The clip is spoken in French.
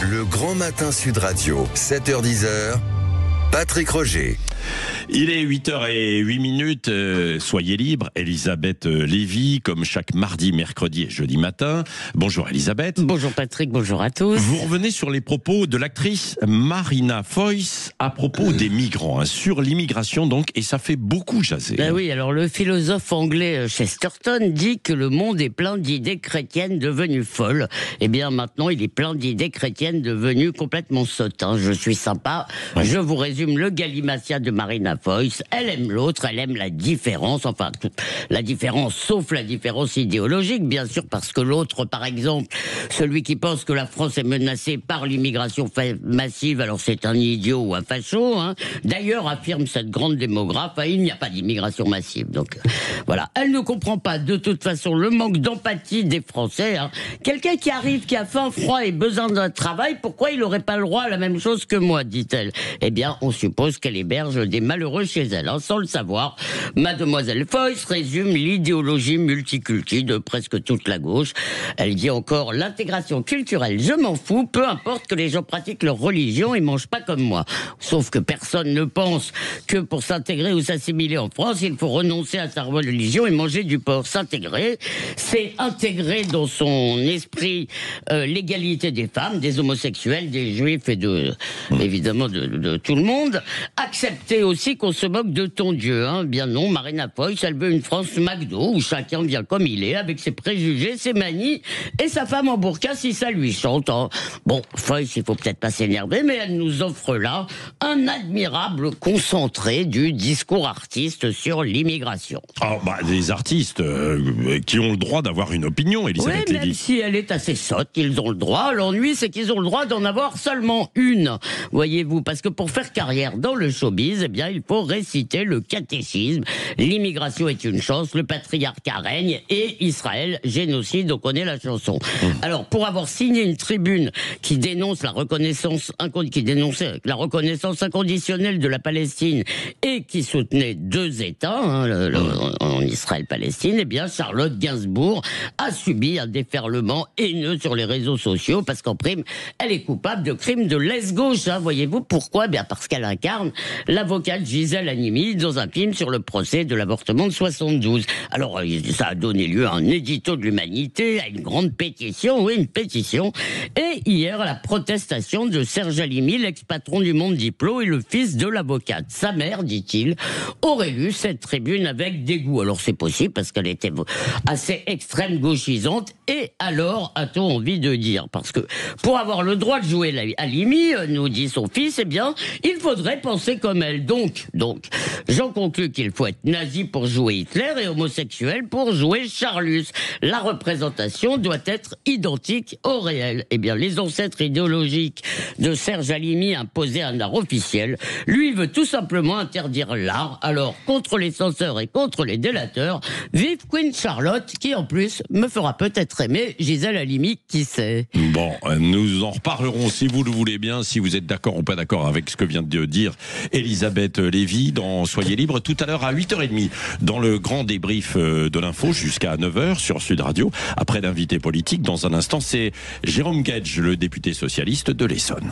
Le Grand Matin Sud Radio, 7h-10h, Patrick Roger. Il est 8h08, soyez libre. Elisabeth Lévy, comme chaque mardi, mercredi et jeudi matin. Bonjour Elisabeth. Bonjour Patrick, bonjour à tous. Vous revenez sur les propos de l'actrice Marina Foïs à propos des migrants, sur l'immigration donc, et ça fait beaucoup jaser. Ben oui, alors le philosophe anglais Chesterton dit que le monde est plein d'idées chrétiennes devenues folles. Eh bien maintenant, il est plein d'idées chrétiennes devenues complètement sottes. Je suis sympa, ouais. Je vous résume le galimatia de Marina Foïs. Elle aime l'autre, elle aime la différence, enfin la différence sauf la différence idéologique, bien sûr, parce que l'autre, par exemple, celui qui pense que la France est menacée par l'immigration massive, alors c'est un idiot ou un facho. D'ailleurs, affirme cette grande démographe, il n'y a pas d'immigration massive. Donc voilà, elle ne comprend pas de toute façon le manque d'empathie des Français. Quelqu'un qui arrive, qui a faim, froid et besoin d'un travail, pourquoi il n'aurait pas le droit à la même chose que moi, dit-elle. Eh bien, on suppose qu'elle héberge des malheureux chez elle. Sans le savoir, Mademoiselle Foïs résume l'idéologie multiculti de presque toute la gauche. Elle dit encore: l'intégration culturelle, je m'en fous, peu importe que les gens pratiquent leur religion et mangent pas comme moi. Sauf que personne ne pense que pour s'intégrer ou s'assimiler en France, il faut renoncer à sa religion et manger du porc. S'intégrer, c'est intégrer dans son esprit l'égalité des femmes, des homosexuels, des juifs et évidemment de tout le monde. Accepter aussi qu'on se moque de ton Dieu. Bien non, Marina Foïs, elle veut une France McDo où chacun vient comme il est, avec ses préjugés, ses manies, et sa femme en burqa si ça lui chante. Bon, Foïs, il faut peut-être pas s'énerver, mais elle nous offre là un admirable concentré du discours artiste sur l'immigration. Des artistes qui ont le droit d'avoir une opinion, Elisabeth Lévy. Même si elle est assez sotte, ils ont le droit. L'ennui, c'est qu'ils ont le droit d'en avoir seulement une. Voyez-vous, parce que pour faire carrière dans le showbiz, eh bien, il faut réciter le catéchisme. L'immigration est une chance, le patriarcat règne et Israël, génocide, on connaît la chanson. Alors, pour avoir signé une tribune qui dénonce la reconnaissance inconditionnelle de la Palestine et qui soutenait deux États, en Israël-Palestine, eh bien, Charlotte Gainsbourg a subi un déferlement haineux sur les réseaux sociaux parce qu'en prime, elle est coupable de crimes de lèse-gauche. Voyez-vous pourquoi ? Bien parce qu'elle incarne l'avocate Gisèle Halimi dans un film sur le procès de l'avortement de 72. Alors, ça a donné lieu à un édito de l'Humanité, à une grande pétition, oui, une pétition. Et hier, à la protestation de Serge Halimi, l'ex-patron du Monde Diplo et le fils de l'avocate. Sa mère, dit-il, aurait lu cette tribune avec dégoût. Alors, c'est possible parce qu'elle était assez extrême gauchisante. Et alors, a-t-on envie de dire? Parce que pour avoir le droit de jouer Halimi, nous dit son fils, eh bien, il faudrait penser comme elle. Donc, j'en conclus qu'il faut être nazi pour jouer Hitler et homosexuel pour jouer Charlus. La représentation doit être identique au réel. Eh bien, les ancêtres idéologiques de Serge Halimi imposaient un art officiel. Lui veut tout simplement interdire l'art. Alors, contre les censeurs et contre les délateurs, vive Queen Charlotte, qui en plus me fera peut-être aimer Gisèle Halimi, qui sait. Bon, nous en reparlerons si vous le voulez bien, si vous êtes d'accord ou pas d'accord avec ce que vient de dire Elisabeth Lévy dans Soyez libre, tout à l'heure à 8h30 dans le grand débrief de l'info jusqu'à 9h sur Sud Radio. Après l'invité politique, dans un instant, c'est Jérôme Guedj, le député socialiste de l'Essonne.